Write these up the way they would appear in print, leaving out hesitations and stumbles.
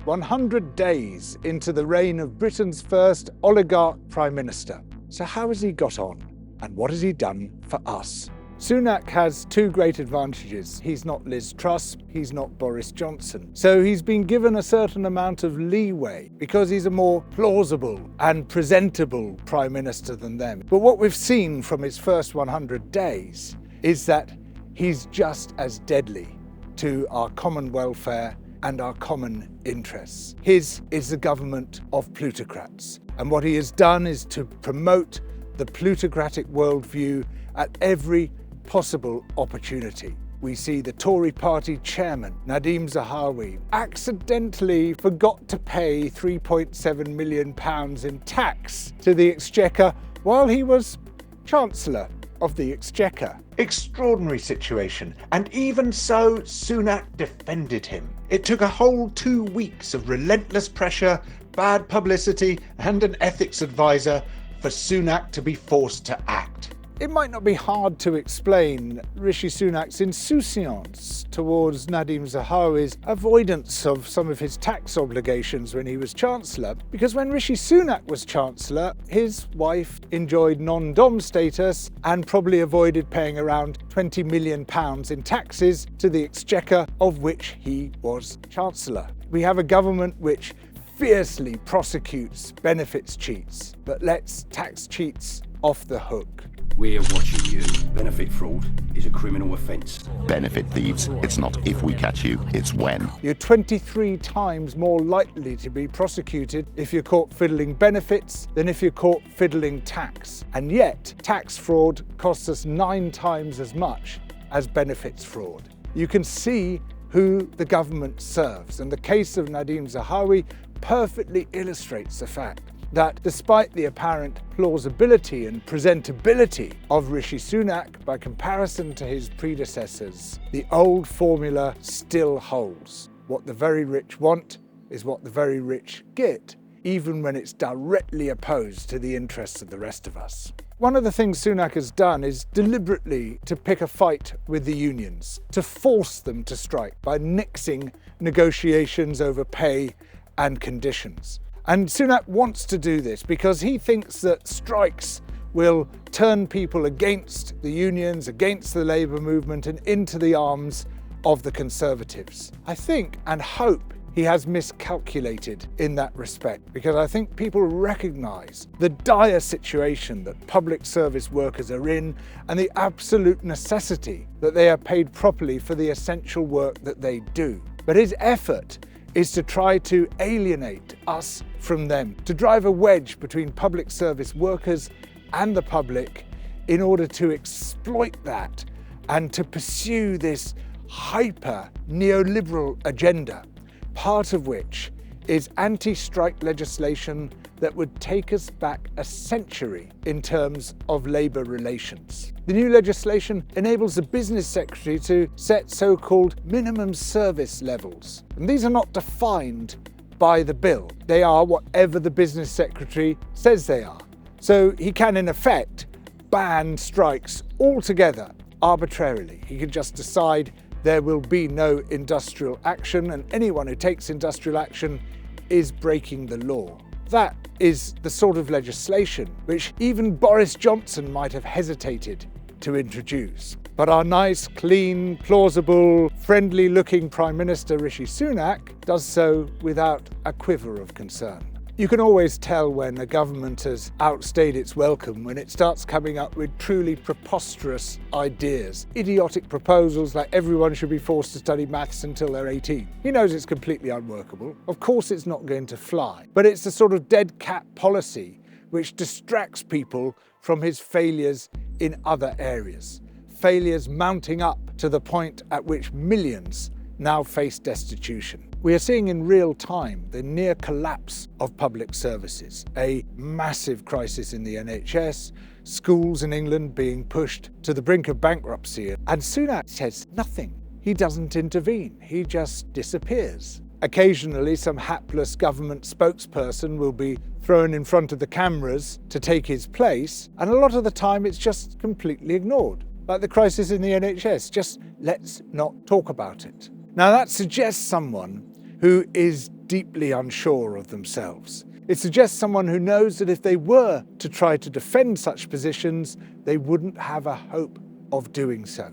100 days into the reign of Britain's first oligarch Prime Minister. So how has he got on? And what has he done for us? Sunak has two great advantages. He's not Liz Truss, he's not Boris Johnson. So he's been given a certain amount of leeway because he's a more plausible and presentable Prime Minister than them. But what we've seen from his first 100 days is that he's just as deadly to our common welfare and our common interests. His is a government of plutocrats. And what he has done is to promote the plutocratic worldview at every possible opportunity. We see the Tory party chairman, Nadhim Zahawi, accidentally forgot to pay £3.7 million in tax to the Exchequer while he was Chancellor of the Exchequer. Extraordinary situation, and even so, Sunak defended him. It took a whole 2 weeks of relentless pressure, bad publicity, and an ethics advisor for Sunak to be forced to act. It might not be hard to explain Rishi Sunak's insouciance towards Nadhim Zahawi's avoidance of some of his tax obligations when he was Chancellor, because when Rishi Sunak was Chancellor, his wife enjoyed non-dom status and probably avoided paying around £20 million in taxes to the Exchequer, of which he was Chancellor. We have a government which fiercely prosecutes benefits cheats, but lets tax cheats off the hook. We're watching you. Benefit fraud is a criminal offence. Benefit thieves, it's not if we catch you, it's when. You're 23 times more likely to be prosecuted if you're caught fiddling benefits than if you're caught fiddling tax. And yet, tax fraud costs us 9 times as much as benefits fraud. You can see who the government serves, and the case of Nadhim Zahawi perfectly illustrates the fact that despite the apparent plausibility and presentability of Rishi Sunak by comparison to his predecessors, the old formula still holds. What the very rich want is what the very rich get, even when it's directly opposed to the interests of the rest of us. One of the things Sunak has done is deliberately to pick a fight with the unions, to force them to strike by nixing negotiations over pay and conditions. And Sunak wants to do this because he thinks that strikes will turn people against the unions, against the labour movement, and into the arms of the Conservatives. I think and hope he has miscalculated in that respect, because I think people recognise the dire situation that public service workers are in and the absolute necessity that they are paid properly for the essential work that they do. But his effort is to try to alienate us from them, to drive a wedge between public service workers and the public in order to exploit that and to pursue this hyper neoliberal agenda, part of which is anti-strike legislation that would take us back a century in terms of labour relations. The new legislation enables the business secretary to set so-called minimum service levels. And these are not defined by the bill. They are whatever the business secretary says they are. So he can, in effect, ban strikes altogether arbitrarily. He can just decide there will be no industrial action, and anyone who takes industrial action is breaking the law. That is the sort of legislation which even Boris Johnson might have hesitated to introduce. But our nice, clean, plausible, friendly-looking Prime Minister Rishi Sunak does so without a quiver of concern. You can always tell when a government has outstayed its welcome when it starts coming up with truly preposterous ideas. Idiotic proposals like everyone should be forced to study maths until they're 18. He knows it's completely unworkable. Of course it's not going to fly. But it's the sort of dead cat policy which distracts people from his failures in other areas. Failures mounting up to the point at which millions now face destitution. We are seeing in real time the near collapse of public services, a massive crisis in the NHS, schools in England being pushed to the brink of bankruptcy, and Sunak says nothing. He doesn't intervene, he just disappears. Occasionally, some hapless government spokesperson will be thrown in front of the cameras to take his place, and a lot of the time it's just completely ignored. Like the crisis in the NHS, just let's not talk about it. Now that suggests someone who is deeply unsure of themselves. It suggests someone who knows that if they were to try to defend such positions, they wouldn't have a hope of doing so.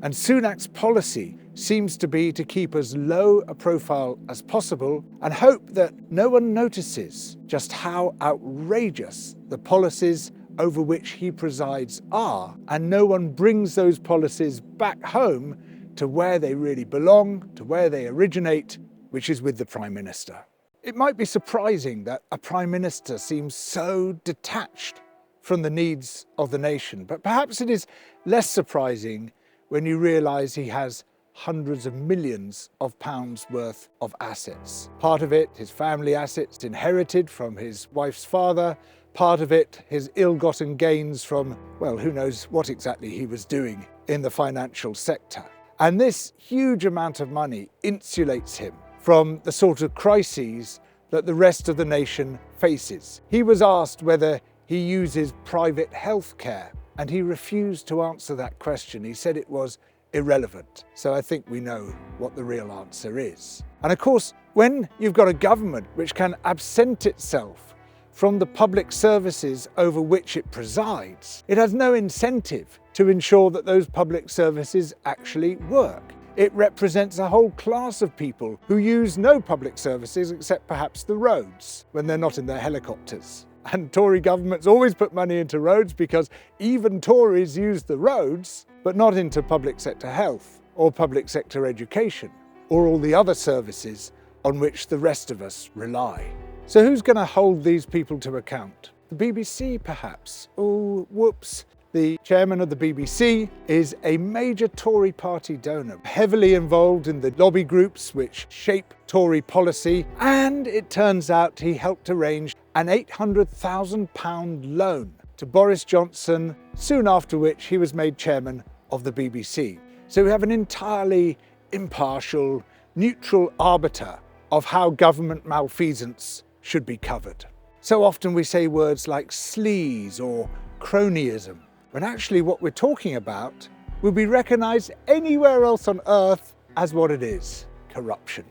And Sunak's policy seems to be to keep as low a profile as possible and hope that no one notices just how outrageous the policies over which he presides are, and no one brings those policies back home to where they really belong, to where they originate, which is with the Prime Minister. It might be surprising that a Prime Minister seems so detached from the needs of the nation, but perhaps it is less surprising when you realise he has hundreds of millions of pounds worth of assets. Part of it, his family assets inherited from his wife's father, part of it, his ill-gotten gains from, well, who knows what exactly he was doing in the financial sector. And this huge amount of money insulates him from the sort of crises that the rest of the nation faces. He was asked whether he uses private health care, and he refused to answer that question. He said it was irrelevant. So I think we know what the real answer is. And of course, when you've got a government which can absent itself from the public services over which it presides, it has no incentive to ensure that those public services actually work. It represents a whole class of people who use no public services except perhaps the roads when they're not in their helicopters. And Tory governments always put money into roads because even Tories use the roads, but not into public sector health or public sector education or all the other services on which the rest of us rely. So who's going to hold these people to account? The BBC, perhaps? Oh, whoops. The chairman of the BBC is a major Tory party donor, heavily involved in the lobby groups which shape Tory policy, and it turns out he helped arrange an £800,000 loan to Boris Johnson, soon after which he was made chairman of the BBC. So we have an entirely impartial, neutral arbiter of how government malfeasance should be covered. So often we say words like sleaze or cronyism, when actually what we're talking about will be recognised anywhere else on earth as what it is: corruption.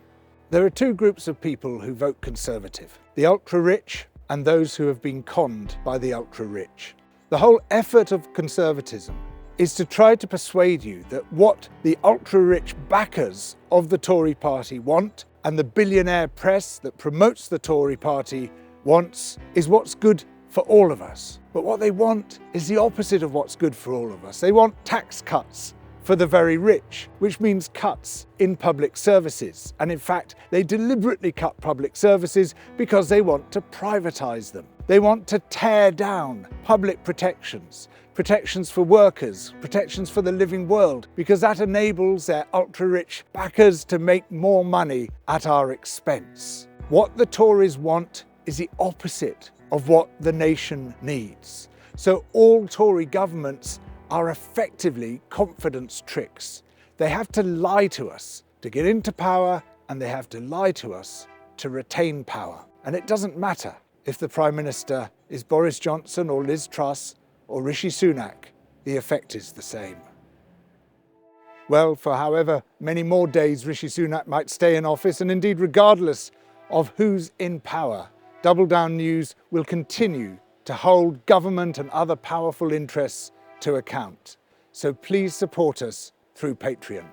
There are two groups of people who vote Conservative: the ultra-rich and those who have been conned by the ultra-rich. The whole effort of conservatism is to try to persuade you that what the ultra-rich backers of the Tory party want and the billionaire press that promotes the Tory party wants is what's good for all of us. But what they want is the opposite of what's good for all of us. They want tax cuts for the very rich, which means cuts in public services. And in fact, they deliberately cut public services because they want to privatise them. They want to tear down public protections, protections for workers, protections for the living world, because that enables their ultra-rich backers to make more money at our expense. What the Tories want is the opposite of what the nation needs. So all Tory governments are effectively confidence tricks. They have to lie to us to get into power, and they have to lie to us to retain power. And it doesn't matter if the Prime Minister is Boris Johnson or Liz Truss or Rishi Sunak, the effect is the same. Well, for however many more days Rishi Sunak might stay in office, and indeed regardless of who's in power, Double Down News will continue to hold government and other powerful interests to account. So please support us through Patreon.